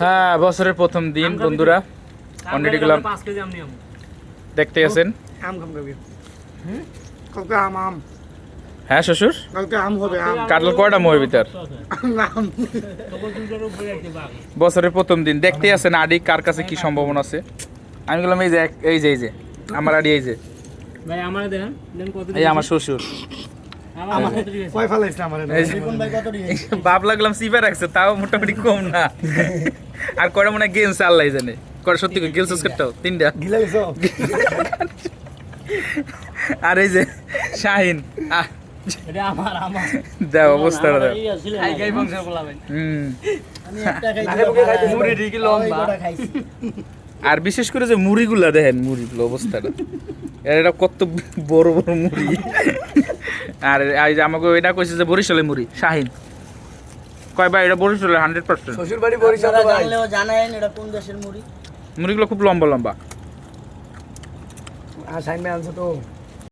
হ্যাঁ বছরের প্রথম দিন বন্ধুরা, অলরেডি গেলাম দেখতে আছেন। আম খাম খাবি কালকে আম হ্যাঁ শ্বশুর, কালকে আম হবে আম কাটল কয়টা মোয়ের ভিতর? আম বছরের প্রথম দিন দেখতে আছেন আডি কার কাছে কি সম্ভাবনা আছে। আমি বললাম এই যে এই যে আমার আডি, এই যে ভাই আমারে দেন কত এই আমার শ্বশুর। আমার কত দিয়েছে কয় ফেলাইছ না আমারে এই যে কোন ভাই কত দিয়েছে বাপ লাগলাম সিপে রাখছে, তাও মোটামুটি কম না। আর কয়টা মনে হয় গেমস আল্লাহ জানে, কয়টা সত্যি গেমস করতেও তিনটা। গিলা গেছো আর এই যে শাহিন এটা আমার দেও অবস্থাটা দেও। খাই খাই বংশের বলা ভাই আমি একটা খাইছি, মুড়ি ঠিকই লম্বা খাইছি আর বিশেষ করে যে মুড়িগুলা দেখেন, মুড়িগুলো অবস্থাটা এটা কত বড় বড় মুড়ি। আর এই যে আমাকে এটা কইছে যে বরিশালের মুড়ি। শাহিন কয় ভাই এটা বরিশালের 100%। শ্বশুর বাড়ি বরিশাল আপনারা ভাই জানলেও জানেন এটা কোন দেশের মুড়ি। মুড়িগুলো খুব লম্বা লম্বা। আসাইনমেন্ট আনছো তো